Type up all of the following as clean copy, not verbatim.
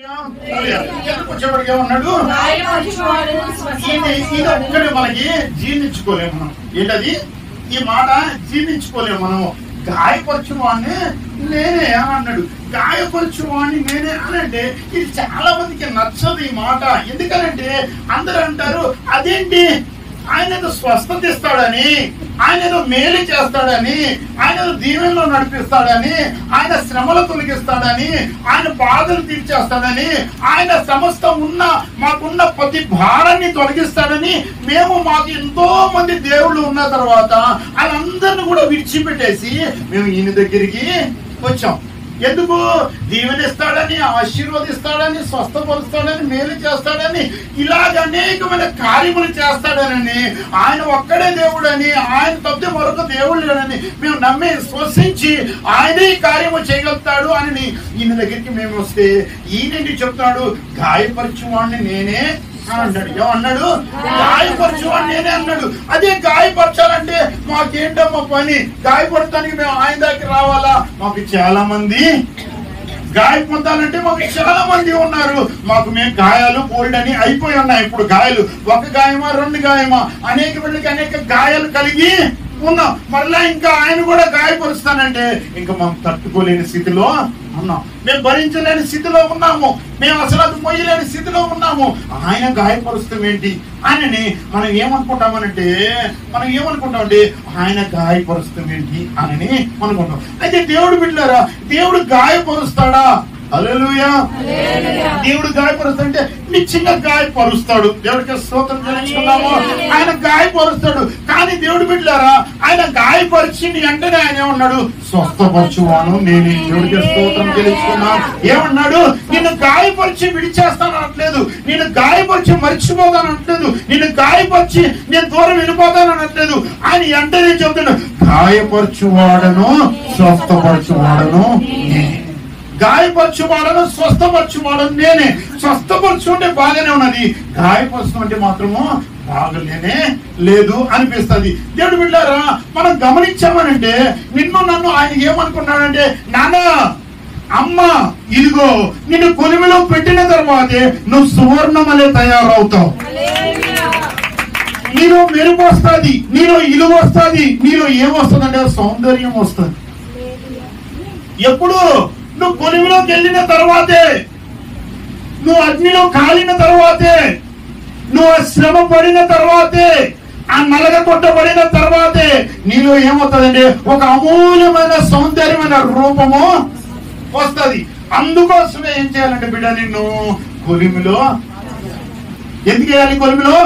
వచ్చేవాడికి ఏమన్నాడు, ఇది ఒక్కడే మనకి జీర్ణించుకోలేము మనం. ఏంటది? ఈ మాట జీర్ణించుకోలేము మనము. గాయపరచువాడిని నేనే అని అన్నాడు. గాయపరచువాడిని నేనే అని అంటే ఇది చాలా మందికి నచ్చదు ఈ మాట. ఎందుకనంటే అందరూ అంటారు, అదేంటి ఆయన ఏదో స్వస్థత ఇస్తాడని, ఆయన ఏదో మేలు చేస్తాడని, ఆయన ఏదో దీవెనలో నడిపిస్తాడని, ఆయన శ్రమలు తొలగిస్తాడని, ఆయన బాధలు తీర్చేస్తాడని, ఆయన సమస్త మాకున్న ప్రతి భారాన్ని తొలగిస్తాడని మాకు ఎంతో మంది దేవుళ్ళు ఉన్న తర్వాత వాళ్ళందరినీ కూడా విడిచిపెట్టేసి మేము ఈయన దగ్గరికి వచ్చాం. ఎందుకు? దీవెనిస్తాడని, ఆశీర్వదిస్తాడని, స్వస్థపరుస్తాడని, మేలు చేస్తాడని, ఇలాగ అనేకమైన కార్యములు చేస్తాడనని, ఆయన ఒక్కడే దేవుడని, ఆయన తప్పితే మరొక దేవుడు లేడని మేము నమ్మి విశ్వసించి ఆయనే కార్యము చేయగలుగుతాడు అని ఈయన దగ్గరికి మేము వస్తే ఈయనండి చెప్తాడు, గాయపరచువాడిని నేనే అన్నాడు. ఏమన్నాడు? గాయపరచువాడు నేనే అన్నాడు. అదే గాయపరచాలంటే మాకేంటమ్మా పని? గాయపడటానికి మేము ఆయన దగ్గర రావాలా? మాకు చాలా మంది గాయపొందాలంటే మాకు చాలా మంది ఉన్నారు. మేము గాయాలు బోల్డ్ అని అయిపోయి ఉన్నాయి. ఇప్పుడు గాయాలు ఒక గాయమా, రెండు గాయమా, అనేక మందికి అనేక గాయాలు కలిగి ఉన్నాం. మరలా ఇంకా ఆయన కూడా గాయపరుస్తానంటే ఇంకా మనం తట్టుకోలేని స్థితిలో ఉన్నాం, మేము భరించలేని స్థితిలో ఉన్నాము, మేము అసలు అది మొయ్యలేని స్థితిలో ఉన్నాము. ఆయన గాయపరుస్తాం ఏంటి అని మనం ఏమనుకుంటామంటే ఆయన గాయపరుస్తాం ఏంటి అని అనుకుంటాం. అయితే దేవుడు బిడ్డలారా, దేవుడు గాయపరుస్తాడా? హల్లెలూయా. దేవుడు గాయపరుస్తాడంటే నిశ్చయంగా గాయపరుస్తాడు. దేవుడికి స్తోత్రం చెల్లించుకున్నాము. ఆయన గాయపరుస్తాడు. కానీ దేవుడు బిడ్డలారా, ఆయన గాయపరిచింది వెంటనే ఆయన ఏమన్నాడు? స్వస్థపరచువాను నేనే. దేవుడికి స్తోత్రం చెల్లించుకున్నాను. ఏమన్నాడు? నిన్ను గాయపరిచి విడిచేస్తాను అనట్లేదు, నిన్ను గాయపరిచి మర్చిపోతాను అనట్లేదు, నిన్ను గాయపరిచి నేను దూరం వెళ్ళిపోతాను అనట్లేదు. ఆయన వెంటనే చెప్తాడు, గాయపరచువాడను స్వస్థపరచువాడను నేనే. గాయపరచువాడను స్వస్థపరచువాడను నేనే. స్వస్థపరచుంటే బాగానే ఉన్నది, గాయపరచుంటే మాత్రము బాగలేనే లేదు అనిపిస్తుంది. దేవుడు బిడ్డలారా, మనం గమనించామనంటే నిన్ను నన్ను ఆయన ఏమనుకున్నాడంటే, నాన్న అమ్మ ఇదిగో నిన్ను కొలిమిలో పెట్టిన తర్వాతే నువ్వు సువర్ణమలే తయారవుతావు. నీలో మెరుపు వస్తుంది, నీలో ఇలువ వస్తుంది, నీలో ఏమొస్తుంది అంటే సౌందర్యం వస్తుంది. ఎప్పుడు? నువ్వు కొలిమిలోకి వెళ్ళిన తర్వాతే, నువ్వు అగ్నిలో కాలిన తర్వాతే, నువ్వు శ్రమ పడిన తర్వాతే, ఆ నలగ కొట్టబడిన తర్వాతే నీలో ఏమవుతుందంటే ఒక అమూల్యమైన సౌందర్యమైన రూపము వస్తుంది. అందుకోసమే ఏం చేయాలంటే బిడ్డ, నిన్ను కొలిమిలో ఎందుకు వేయాలి? కొలిమిలో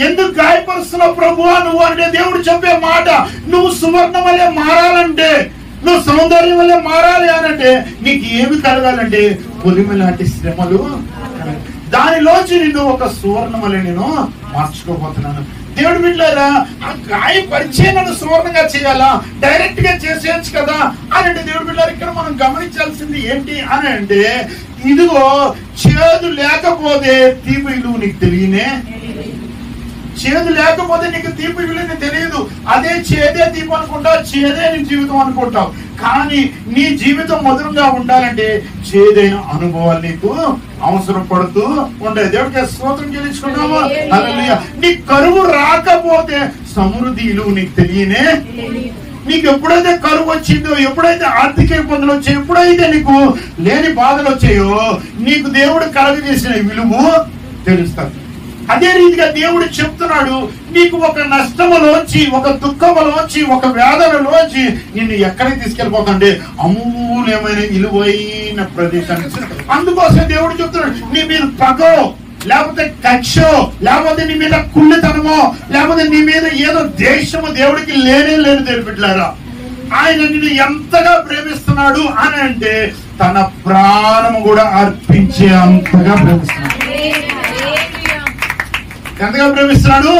ఎందుకు గాయపరుస్తున్నావు ప్రభువా నువ్వు అంటే దేవుడు చెప్పే మాట, నువ్వు సువర్ణం వల్లే మారాలంటే, నువ్వు సౌందర్యం వల్లే మారాలి అనంటే నీకు ఏమి కలగాలంటే కొలిమి లాంటి శ్రమలు. దానిలోంచి నిన్ను ఒక సువర్ణం వల్లే నేను మార్చుకోబోతున్నాను. దేవుడు బిడ్డలారా, ఆ గాయపరిచే నన్ను సువర్ణంగా చేయాలా? డైరెక్ట్ గా చేసేయచ్చు కదా అని అంటే దేవుడు బిడ్డలారా, ఇక్కడ మనం గమనించాల్సింది ఏంటి అని అంటే, ఇదిగో చేదు లేకపోతే తీపి విలువ నీకు తెలియనే. చేదు లేకపోతే నీకు తీపి విలువ తెలియదు. అదే చేదే తీపి అనుకుంటావు, చేదే నీ జీవితం అనుకుంటావు. కానీ నీ జీవితం మధురంగా ఉండాలంటే చేదైన అనుభవాలు నీకు అవసరం పడుతూ ఉంటాయి. దేవుడికి స్తోత్రం చెల్లించుకున్నావా? హల్లెలూయా. నీ కరువు రాకపోతే సమృద్ధి విలువ నీకు తెలియనే. నీకు ఎప్పుడైతే కరువు వచ్చిందో, ఎప్పుడైతే ఆర్థిక ఇబ్బందులు వచ్చాయో, ఎప్పుడైతే నీకు లేని బాధలు వచ్చాయో, నీకు దేవుడు కలగజేసిన విలువ తెలుస్తుంది. అదే రీతిగా దేవుడు చెప్తున్నాడు, నీకు ఒక నష్టములోంచి, ఒక దుఃఖములోంచి, ఒక వేదనలోంచి నిన్ను ఎక్కడికి తీసుకెళ్ళిపోతుంటే అమూల్యమైన విలువైన ప్రదేశానికి. అందుకోసం దేవుడు చెప్తున్నాడు, నీ మీద పగో, లేకపోతే కక్షో, లేకపోతే నీ మీద కుళ్ళితనమో, లేకపోతే నీ మీద ఏదో దేశము దేవుడికి లేనే లేదు. తెలిపెట్లారా, ఆయన నిన్ను ఎంతగా ప్రేమిస్తున్నాడు అని అంటే తన ప్రాణము కూడా అర్పించే అంతగా ప్రేమిస్తున్నాడు. ఎంతగా ప్రేమిస్తున్నాడు?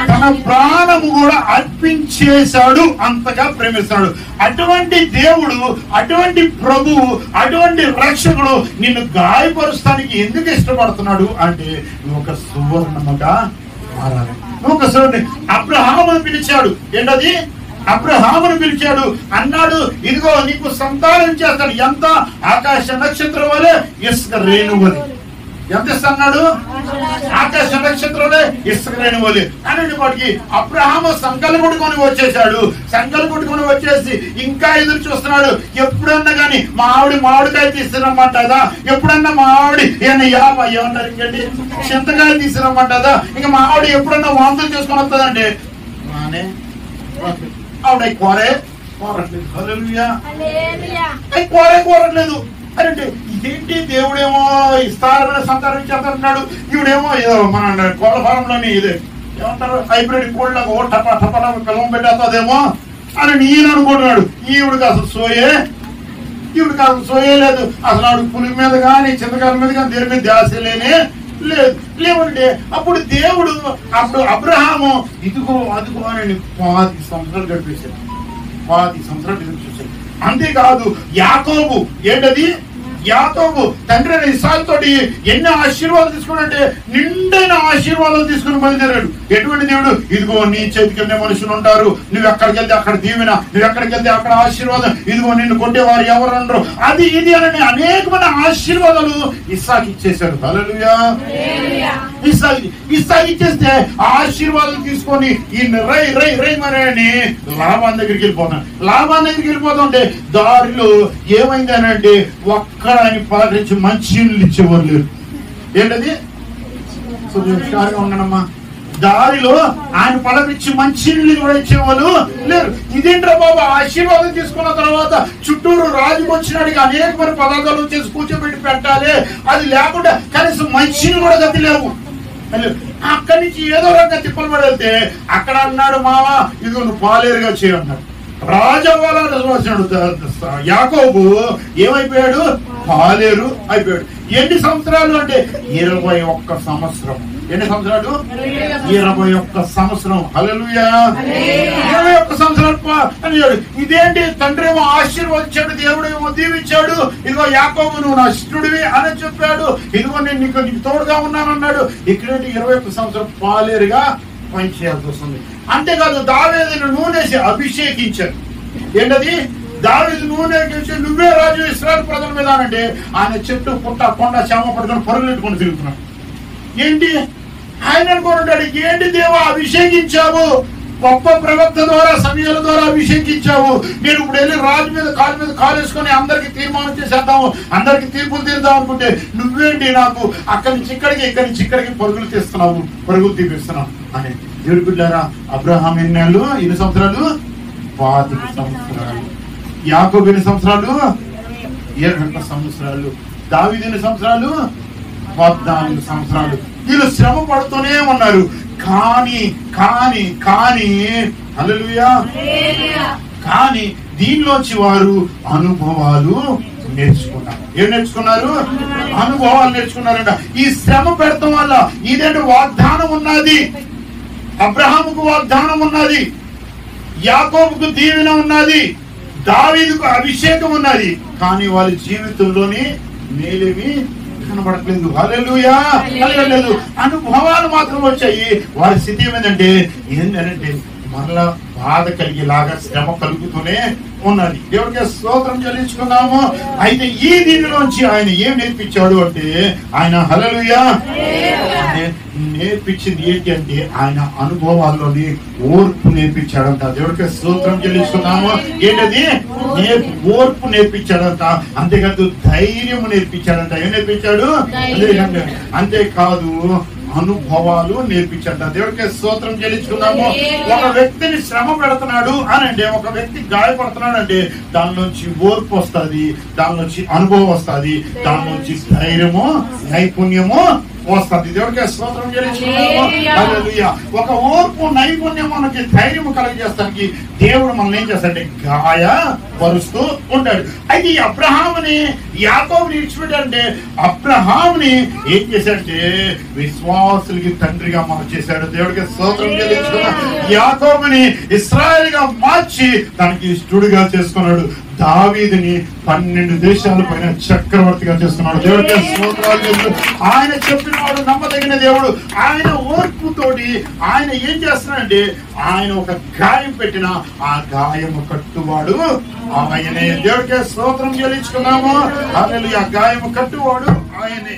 తన ప్రాణము కూడా అర్పించేశాడు, అంతగా ప్రేమిస్తున్నాడు. అటువంటి దేవుడు, అటువంటి ప్రభువు, అటువంటి రక్షకుడు నిన్ను గాయపరుస్తానికి ఎందుకు ఇష్టపడుతున్నాడు అంటే నువ్వు ఒక సువర్ణముగా మారాలి. నువ్వు ఒక సువర్ణ. అబ్రహామును పిలిచాడు. ఏంటది? అబ్రహామును పిలిచాడు, అన్నాడు ఇదిగో నీకు సంతానం చేస్తాడు, ఎంత ఆకాశ నక్షత్రం వలె ఇసుక రేణువది. ఎంత ఇస్తున్నాడు? ఆకాశ నక్షత్రంలో ఇసుక రేణువలి అని వాటికి అబ్రహాము సంకల్పం కొట్టుకొని వచ్చేసాడు. సంకల్పం కొట్టుకొని వచ్చేసి ఇంకా ఎదురు చూస్తున్నాడు. ఎప్పుడన్నా కానీ మా మామిడికాయ తీసుకురమ్మంటదా, ఎప్పుడన్నా మా ఆవిడ ఏమంటారు ఇంకండి చింతకాయ తీసుకురమ్మంటదా, ఇంకా మా ఆవిడ ఎప్పుడన్నా వాంతులు చేసుకొని వస్తుందంటే ఆవిడ కోరట్లేదు. అంటే ఇదేంటి దేవుడేమో ఇస్తారమైన సంతానం చేస్తాడు, ఈవిడేమో ఏదో మన కోళ్ళ ఫారంలోని ఇదే ఏమంటారు హైబ్రిడ్ కోళ్ళకు టపా టపా పిల్లలు పెట్టేస్తుందేమో అని నేను అనుకుంటున్నాడు. ఈవిడికి అసలు సోయే లేదు. అసలు ఆవిడ పులి మీద కానీ చింతకాయల మీద కానీ దేని మీద ధ్యాస లేవంటే అప్పుడు దేవుడు అబ్రహాము ఇదిగో అదిగో అని 10 సంవత్సరాలు గడిపేశాడు. 10 సంవత్సరాలు ఎదురు చూశాడు. అంతేకాదు యాకోబు ఏంటది, యాకోబు తండ్రి అయిన ఇస్సాకు తోటి ఎన్ని ఆశీర్వాదాలు తీసుకున్నాడంటే నిండైన ఆశీర్వాదాలు తీసుకుని బయలుదేరాడు. ఎటువంటి దేవుడు, ఇదిగో నీ చేతికి మనుషులు ఉంటారు, నువ్వు ఎక్కడికి వెళ్తే అక్కడ దీవెన, నువ్వు ఎక్కడికి వెళ్తే అక్కడ ఆశీర్వాదం, ఇదిగో నిన్ను కొట్టేవారు ఎవరు అనరు, అది ఇది అని అనేకమైన ఆశీర్వాదాలు ఇస్సాకు ఇచ్చేశాడు. హల్లెలూయా. ఇస్సాకు ఇచ్చేస్తే ఆ ఆశీర్వాదాలు తీసుకొని ఈయన రై మరి లాభాన్ దగ్గరికి వెళ్ళిపోతుంటే దారిలో ఏమైంది అని అంటే ఒక్క ఆయన పలకరించి మంచి నీళ్ళు ఇచ్చేవారు లేరు. ఏంటది ఉండనమ్మా, దారిలో ఆయన పలకరించి మంచి నీళ్ళు కూడా ఇచ్చేవాళ్ళు లేరు. ఇదేంట్రా బాబా, ఆశీర్వాదం తీసుకున్న తర్వాత చుట్టూరు రాజు వచ్చినాడికి అనేక మంది పదార్థాలు చేసి కూర్చోబెట్టి పెట్టాలి, అది లేకుండా కనీసం మంచిని కూడా గతి లేవు. అక్కడి నుంచి ఏదో రకంగా తిప్పలు పడి వెళ్తే అక్కడ అన్నాడు మామ ఇదిగో నువ్వు పాలేరుగా చేయన్నాడు. రాజవ్వాలని వచ్చినాడు యాకోబు, ఏమైపోయాడు? పాలేరు అయిపోయాడు. ఎన్ని సంవత్సరాలు అంటే 21 సంవత్సరం. ఎన్ని సంవత్సరాలు? 21 సంవత్సరం. హల్లెలూయా. 21 సంవత్సరాలు అన్నాడు. ఇదేంటి, తండ్రి ఏమో ఆశీర్వదించాడు, దేవుడు ఏమో దీవించాడు, ఇదిగో యాకోబు నువ్వు నా ఇష్టడివి అని చెప్పాడు, ఇదిగో నేను నీకు తోడుగా ఉన్నానన్నాడు. ఇక్కడేంటి 21 సంవత్సరం పాలేరుగా పనిచేయాల్సి వస్తుంది. అంతేకాదు దావీదును నూనెసి అభిషేకించాడు. ఏంటది, దావీదు నూనె నువ్వే రాజు ఇశ్రాయేలు ప్రజల మీద అంటే ఆయన చెట్టు పుట్ట కొండ చేమ పట్టుకొని పరుగులెట్టుకొని తిరుగుతున్నాడు. ఏంటి ఆయన అనుకుంటాడు, ఏంటి దేవా అభిషేకించావు, గొప్ప ప్రవక్త ద్వారా సమయాల ద్వారా అభిషేకించావు, నేను ఇప్పుడు వెళ్ళి రాజు మీద కాలు వేసుకొని అందరికి తీర్మానం చేసేద్దాము, అందరికి తీర్పులు తీరుదాం అనుకుంటే నువ్వేంటి నాకు అక్కడి నుంచి ఇక్కడికి పరుగులు తీపిస్తున్నావు అని. దేవుడి బిడ్డారా, అబ్రహాం ఎన్ని సంవత్సరాలు? 25 సంవత్సరాలు. యాకోబు ఎన్ని సంవత్సరాలు? 20 సంవత్సరాలు. దావీదు ఎన్ని సంవత్సరాలు? 14 సంవత్సరాలు. వీళ్ళు శ్రమ పడుతూనే ఉన్నారు. కానీ హల్లెలూయా, కానీ దీనిలోంచి వారు అనుభవాలు నేర్చుకున్నారు. ఏం నేర్చుకున్నారు? అనుభవాలు నేర్చుకున్నారంట. ఈ శ్రమ పెడతాం వల్ల ఇదేంటి, వాగ్దానం ఉన్నది, అబ్రహాముకు వాగ్దానం ఉన్నది, యాకోబుకు దీవెన ఉన్నది, దావీదుకు అభిషేకం ఉన్నది, కానీ వాళ్ళ జీవితంలోని మేలేమి కనబడట్లేదు. హల్లెలూయా. కలగలేదు, అనుభవాలు మాత్రం వచ్చాయి. వారి స్థితి ఏమిటంటే మరలా బాధ కలిగేలాగా శ్రమ కలుగుతూనే ఉన్నది. దేవుడికి స్తోత్రం చెల్లించుకున్నాము. అయితే ఈ దీనిలోంచి ఆయన ఏం నేర్పించాడు అంటే, ఆయన హల్లెలూయా నేర్పించింది ఏంటి అంటే ఆయన అనుభవాల్లోని ఓర్పు నేర్పించాడంట. దేవుడికి స్తోత్రం చెల్లించుకున్నాము. ఏంటది? ఓర్పు నేర్పించాడంట. అంతేకాదు ధైర్యం నేర్పించాడంట. ఏం నేర్పించాడు? అంతేకాదు అనుభవాలు నేర్పించాడు. దేవుడికి స్తోత్రం చెల్లించుకున్నాము. ఒక వ్యక్తిని శ్రమ పెడుతున్నాడు అని అంటే, ఒక వ్యక్తి గాయపడుతున్నాడు అంటే దాని నుంచి ఓర్పు వస్తుంది, దాని నుంచి అనుభవం వస్తుంది, దాని నుంచి ధైర్యము నైపుణ్యము వస్తుంది. దేవుడికి స్తోత్రం చెల్లించుకున్నాము. హల్లెలూయా. ఒక ఓర్పు నైపుణ్యం మనకి ధైర్యం కలుగజేస్తానికి దేవుడు మనం ఏం చేస్తాడంటే గాయపరుస్తూ ఉంటాడు. అయితే ఈ అబ్రహాముని యాకోబుని విడిచిపెట్టాడంటే అబ్రహాముని ఏం చేశాడంటే విశ్వాసులకి తండ్రిగా మార్చేశాడు. దేవుడికి స్తోత్రం చెల్లించుకున్నాడు. యాకోబుని ఇశ్రాయేలుగా మార్చి తనకి ఇష్టడుగా చేసుకున్నాడు. దావీదుని 12 దేశాల పైన చక్రవర్తిగా చేస్తున్నాడు. దేవుడికి స్తోత్రాలు చెల్లిస్తూ ఆయన చెప్పినవాడు నమ్మదగిన దేవుడు. ఆయన ఓర్పుతోటి ఆయన ఏం చేస్తున్నాడంటే ఆయన ఒక గాయం పెట్టిన ఆ గాయము కట్టువాడు ఆయనే. దేవుడికి స్తోత్రం చెల్లించుకున్నాము. ఆ గాయము కట్టువాడు ఆయనే.